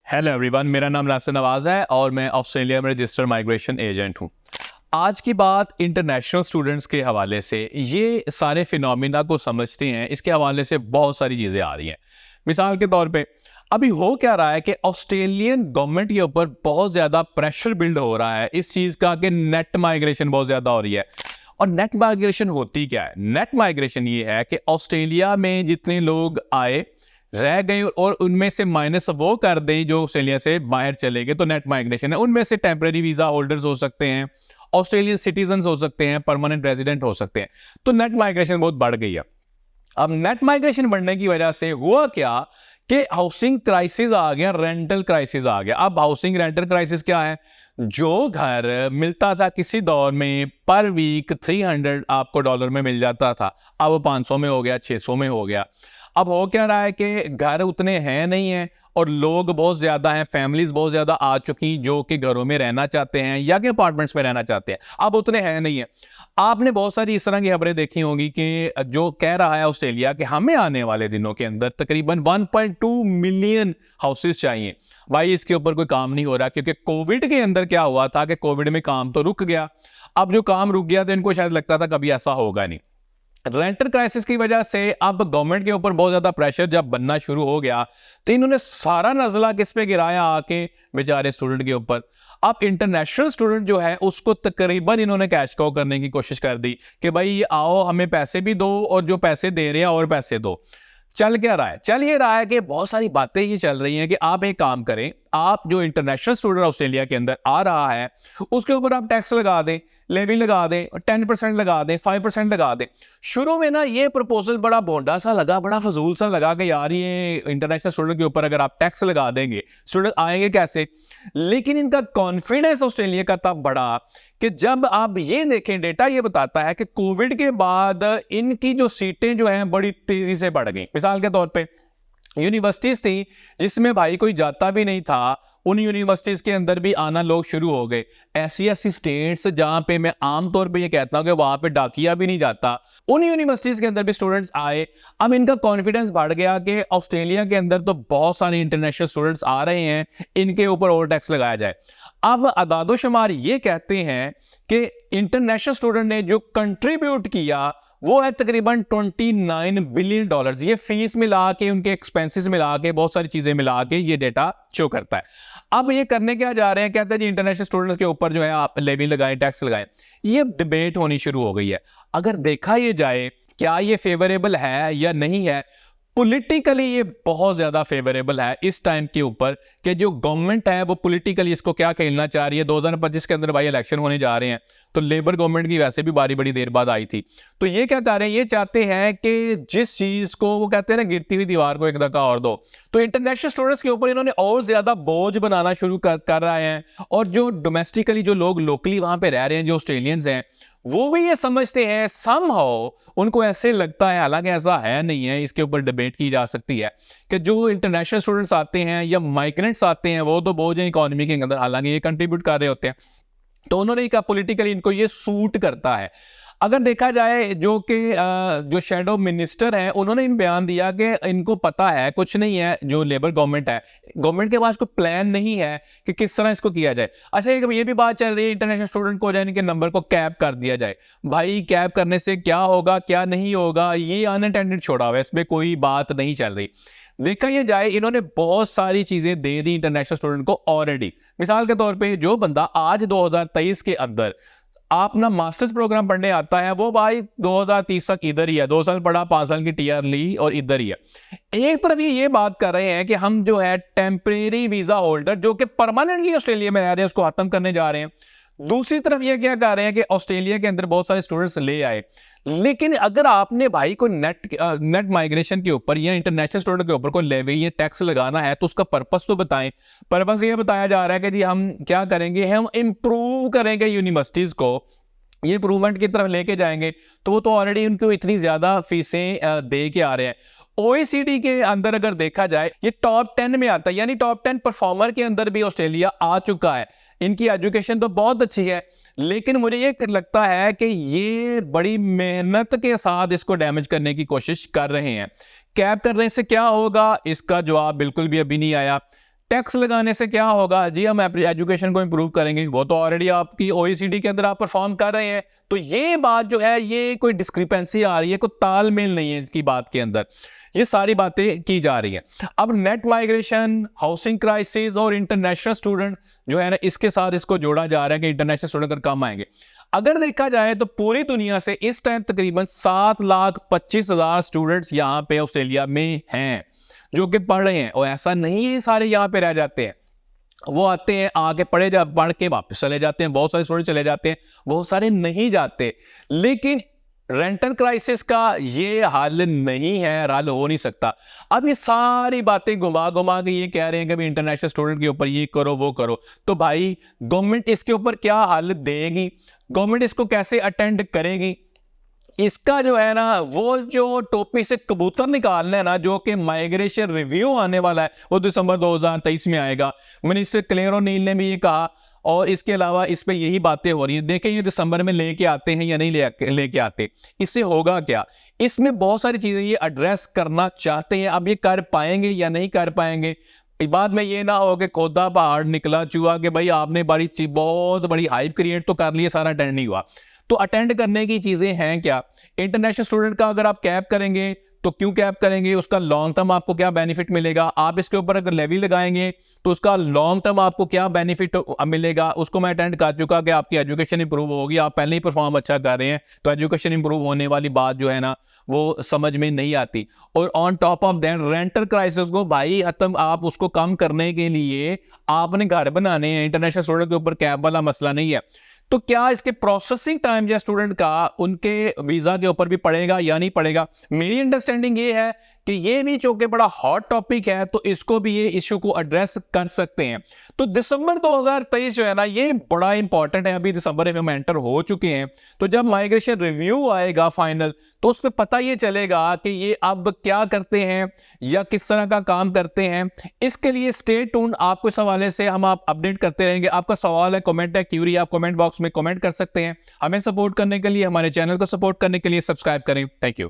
Hello everyone, मेरा नाम नासिर नवाज है और मैं ऑस्ट्रेलिया में रजिस्टर्ड माइग्रेशन एजेंट हूँ। आज की बात इंटरनेशनल स्टूडेंट्स के हवाले से, ये सारे फिनोमिना को समझते हैं, इसके हवाले से बहुत सारी चीज़ें आ रही हैं। मिसाल के तौर पे अभी हो क्या रहा है कि ऑस्ट्रेलियन गवर्नमेंट के ऊपर बहुत ज़्यादा प्रेशर बिल्ड हो रहा है इस चीज़ का कि नेट माइग्रेशन बहुत ज़्यादा हो रही है। और नेट माइग्रेशन होती क्या है? नेट माइग्रेशन ये है कि ऑस्ट्रेलिया में जितने लोग आए रह गए और उनमें से माइनस वो कर दें जो ऑस्ट्रेलिया से बाहर चले गए, तो नेट माइग्रेशन है। उनमें से टेम्पररी वीजा होल्डर्स हो सकते हैं, ऑस्ट्रेलियन सिटीजन हो सकते हैं, परमानेंट रेजिडेंट हो सकते हैं। तो नेट माइग्रेशन बहुत बढ़ गई है। अब नेट माइग्रेशन बढ़ने की वजह से हुआ क्या कि हाउसिंग क्राइसिस आ गया, रेंटल क्राइसिस आ गया। अब हाउसिंग रेंटल क्राइसिस क्या है? जो घर मिलता था किसी दौर में पर वीक 300 आपको डॉलर में मिल जाता था, अब 500 में हो गया, 600 में हो गया। अब हो क्या रहा है कि घर उतने हैं नहीं है और लोग बहुत ज्यादा हैं, फैमिलीज बहुत ज्यादा आ चुकी जो कि घरों में रहना चाहते हैं या कि अपार्टमेंट्स में रहना चाहते हैं, अब उतने हैं नहीं है। आपने बहुत सारी इस तरह की खबरें देखी होंगी कि जो कह रहा है ऑस्ट्रेलिया कि हमें आने वाले दिनों के अंदर तकरीबन 1.2 मिलियन हाउसेस चाहिए। भाई इसके ऊपर कोई काम नहीं हो रहा, क्योंकि कोविड के अंदर क्या हुआ था कि कोविड में काम तो रुक गया। अब जो काम रुक गया तो इनको शायद लगता था कभी ऐसा होगा नहीं। रेंटल क्राइसिस की वजह से अब गवर्नमेंट के ऊपर बहुत ज्यादा प्रेशर जब बनना शुरू हो गया तो इन्होंने सारा नजला किस पे गिराया? आके बेचारे स्टूडेंट के ऊपर। अब इंटरनेशनल स्टूडेंट जो है उसको तकरीबन इन्होंने कैश काउ करने की कोशिश कर दी कि भाई आओ हमें पैसे भी दो और जो पैसे दे रहे हैं और पैसे दो। चल क्या रहा है? चल ये रहा है कि बहुत सारी बातें ये चल रही हैं कि आप एक काम करें, आप जो इंटरनेशनल स्टूडेंट ऑस्ट्रेलिया के अंदर आ रहा है उसके ऊपर आप टैक्स लगा दें, लेवी लगा दें, 10% लगा दें, 5% लगा दें। शुरू में ना ये प्रपोजल बड़ा भोंडा सा लगा, बड़ा फजूल सा लगा कि यार ये इंटरनेशनल स्टूडेंट के ऊपर अगर आप टैक्स लगा देंगे स्टूडेंट आएंगे कैसे। लेकिन इनका कॉन्फिडेंस ऑस्ट्रेलिया का तब बढ़ा कि जब आप ये देखें, डेटा ये बताता है कि कोविड के बाद इनकी जो सीटें जो हैं बड़ी तेजी से बढ़ गई। मिसाल के तौर पे यूनिवर्सिटीज थी जिसमें भाई कोई जाता भी नहीं था, उन यूनिवर्सिटीज के अंदर भी आना लोग शुरू हो गए। ऐसी ऐसी स्टेट्स जहां पे मैं आमतौर पे ये कहता हूं कि वहां पे डाकिया भी नहीं जाता, उन यूनिवर्सिटीज के अंदर भी स्टूडेंट्स आए। अब इनका कॉन्फिडेंस बढ़ गया कि ऑस्ट्रेलिया के अंदर तो बहुत सारे इंटरनेशनल स्टूडेंट्स आ रहे हैं, इनके ऊपर और टैक्स लगाया जाए। अब अदादोशुमार ये कहते हैं कि इंटरनेशनल स्टूडेंट ने जो कंट्रीब्यूट किया वो है तकरीबन 29 बिलियन डॉलर्स। ये फीस मिला के, उनके एक्सपेंसेस मिला के, बहुत सारी चीजें मिला के ये डेटा शो करता है। अब ये करने क्या जा रहे हैं? कहते हैं जी इंटरनेशनल स्टूडेंट्स के ऊपर जो है आप लेवी लगाएं, टैक्स लगाएं। ये डिबेट होनी शुरू हो गई है। अगर देखा ये जाए क्या ये फेवरेबल है या नहीं है, पॉलिटिकली ये बहुत ज्यादा फेवरेबल है इस टाइम के ऊपर कि जो गवर्नमेंट है वो पॉलिटिकली इसको क्या खेलना चाह रही है। 2025 के अंदर भाई इलेक्शन होने जा रहे हैं, तो लेबर गवर्नमेंट की वैसे भी बारी बड़ी देर बाद आई थी, तो ये क्या कर रहे हैं, ये चाहते हैं कि जिस चीज को वो कहते हैं ना गिरती हुई दीवार को एक धक्का और दो, तो इंटरनेशनल स्टूडेंट्स के ऊपर इन्होंने और ज्यादा बोझ बनाना शुरू कर रहे हैं। और जो डोमेस्टिकली जो लोग लोकली वहां पे रह रहे हैं, जो ऑस्ट्रेलियंस हैं, वो भी ये समझते हैं समहाउ, उनको ऐसे लगता है, हालांकि ऐसा है नहीं है, इसके ऊपर डिबेट की जा सकती है कि जो इंटरनेशनल स्टूडेंट्स आते हैं या माइग्रेंट्स आते हैं वो तो बोझ है इकोनॉमी के अंदर, हालांकि ये कंट्रीब्यूट कर रहे होते हैं। तो उन्होंने कहा पॉलिटिकली इनको ये सूट करता है। अगर देखा जाए जो कि जो शेडो मिनिस्टर हैं उन्होंने इन बयान दिया कि इनको पता है कुछ नहीं है, जो लेबर गवर्नमेंट है, गवर्नमेंट के पास कोई प्लान नहीं है कि किस तरह इसको किया जाए। अच्छा, ये भी बात चल रही है इंटरनेशनल स्टूडेंट को जाने के नंबर को कैप कर दिया जाए। भाई कैप करने से क्या होगा क्या नहीं होगा ये अनअटेंडेड छोड़ा हुआ है, इसमें कोई बात नहीं चल रही। देखा ये जाए इन्होंने बहुत सारी चीजें दे दी इंटरनेशनल स्टूडेंट को ऑलरेडी। मिसाल के तौर पे जो बंदा आज 2023 के अंदर आप ना मास्टर्स प्रोग्राम पढ़ने आता है वो भाई 2030 तक इधर ही है, 2 साल पढ़ा, 5 साल की टीआर ली और इधर ही है। एक तरफ ये बात कर रहे हैं कि हम जो है टेम्परेरी वीजा होल्डर जो कि परमानेंटली ऑस्ट्रेलिया में रह रहे हैं उसको खत्म करने जा रहे हैं। दूसरी तरफ ये क्या कर रहे हैं कि ऑस्ट्रेलिया के अंदर बहुत सारे स्टूडेंट्स ले आए। लेकिन अगर आपने भाई कोई नेट माइग्रेशन के ऊपर या इंटरनेशनल स्टूडेंट के ऊपर कोई लेवी या टैक्स लगाना है तो उसका पर्पस तो बताएं। पर्पस ये बताया जा रहा है कि जी हम क्या करेंगे, हम इंप्रूव करेंगे यूनिवर्सिटीज को, ये इंप्रूवमेंट की तरफ लेके जाएंगे। तो वो तो ऑलरेडी उनको इतनी ज्यादा फीसें दे के आ रहे हैं। ओईसीडी के अंदर अगर देखा जाए ये टॉप 10 में आता है, यानी टॉप 10 परफॉर्मर के अंदर भी ऑस्ट्रेलिया आ चुका है। इनकी एजुकेशन तो बहुत अच्छी है, लेकिन मुझे ये लगता है कि ये बड़ी मेहनत के साथ इसको डैमेज करने की कोशिश कर रहे हैं। कैप करने से क्या होगा इसका जवाब बिल्कुल भी अभी नहीं आया। टैक्स लगाने से क्या होगा जी, हम एजुकेशन को इंप्रूव करेंगे, वो तो ऑलरेडी आपकी OECD के अंदर आप परफॉर्म कर रहे हैं। तो ये बात जो है, ये कोई डिस्क्रिपेंसी आ रही है, कोई तालमेल नहीं है इसकी बात के अंदर, ये सारी बातें की जा रही है। अब नेट माइग्रेशन, हाउसिंग क्राइसिस और इंटरनेशनल स्टूडेंट जो है ना, इसके साथ इसको जोड़ा जा रहा है कि इंटरनेशनल स्टूडेंट अगर कम आएंगे। अगर देखा जाए तो पूरी दुनिया से इस टाइम तकरीबन 7,25,000 स्टूडेंट्स यहाँ पे ऑस्ट्रेलिया में हैं जो कि पढ़ रहे हैं। और ऐसा नहीं है सारे यहाँ पे रह जाते हैं, वो आते हैं, आगे पढ़ के वापस चले जाते हैं। बहुत सारे स्टूडेंट चले जाते हैं, बहुत सारे नहीं जाते। लेकिन रेंटल क्राइसिस का ये हल नहीं है, हल हो नहीं सकता। अब ये सारी बातें घुमा घुमा के ये कह रहे हैं कि भाई इंटरनेशनल स्टूडेंट के ऊपर ये करो वो करो। तो भाई गवर्नमेंट इसके ऊपर क्या हल देगी, गवर्नमेंट इसको कैसे अटेंड करेगी, इसका जो है ना, वो जो टोपी से कबूतर निकालना है ना, जो कि माइग्रेशन रिव्यू आने वाला है, वो दिसंबर 2023 में आएगा। मिनिस्टर क्लेयर ओ'नील ने भी ये कहा, और इसके अलावा इस पे यही बातें हो रही हैं। देखें ये दिसंबर में लेके आते हैं या नहीं लेके आते, इससे होगा क्या। इसमें बहुत सारी चीजें ये एड्रेस करना चाहते हैं, अब ये कर पाएंगे या नहीं कर पाएंगे। बाद में ये ना हो कि खोदा पहाड़ निकला चूहा, कि भाई आपने बहुत बड़ी हाइप क्रिएट तो कर ली, सारा अटेंड नहीं हुआ। तो अटेंड करने की चीजें हैं क्या, इंटरनेशनल स्टूडेंट का अगर आप कैप करेंगे तो क्यों कैप करेंगे, उसका लॉन्ग टर्म आपको क्या बेनिफिट मिलेगा, आप इसके ऊपर अगर लेवी लगाएंगे तो उसका लॉन्ग टर्म आपको क्या बेनिफिट मिलेगा। उसको मैं अटेंड कर चुका कि आपकी एजुकेशन इंप्रूव होगी, आप पहले ही परफॉर्म अच्छा कर रहे हैं, तो एजुकेशन इंप्रूव होने वाली बात जो है ना, वो समझ में नहीं आती। और on top of that rental crisis को भाई खत्म, आप उसको कम करने के लिए आपने घर बनाने हैं, इंटरनेशनल स्टूडेंट के ऊपर कैप वाला मसला नहीं है। तो क्या इसके प्रोसेसिंग टाइम या स्टूडेंट का उनके वीजा के ऊपर भी पड़ेगा या नहीं पड़ेगा। मेरी अंडरस्टैंडिंग ये है कि ये भी चूंकि बड़ा हॉट टॉपिक है, तो इसको भी ये इश्यू को एड्रेस कर सकते हैं। तो दिसंबर 2023 जो है ना, ये बड़ा इंपॉर्टेंट है। अभी दिसंबर में हम एंटर हो चुके हैं, तो जब माइग्रेशन रिव्यू आएगा फाइनल, तो उस पर पता ये चलेगा कि ये अब क्या करते हैं या किस तरह का काम करते हैं। इसके लिए स्टे ट्यून्ड, आपको इस हवाले से हम आप अपडेट करते रहेंगे। आपका सवाल है, कमेंट है, क्यूरी, आप कमेंट बॉक्स में कमेंट कर सकते हैं। हमें सपोर्ट करने के लिए, हमारे चैनल को सपोर्ट करने के लिए सब्सक्राइब करें। Thank you.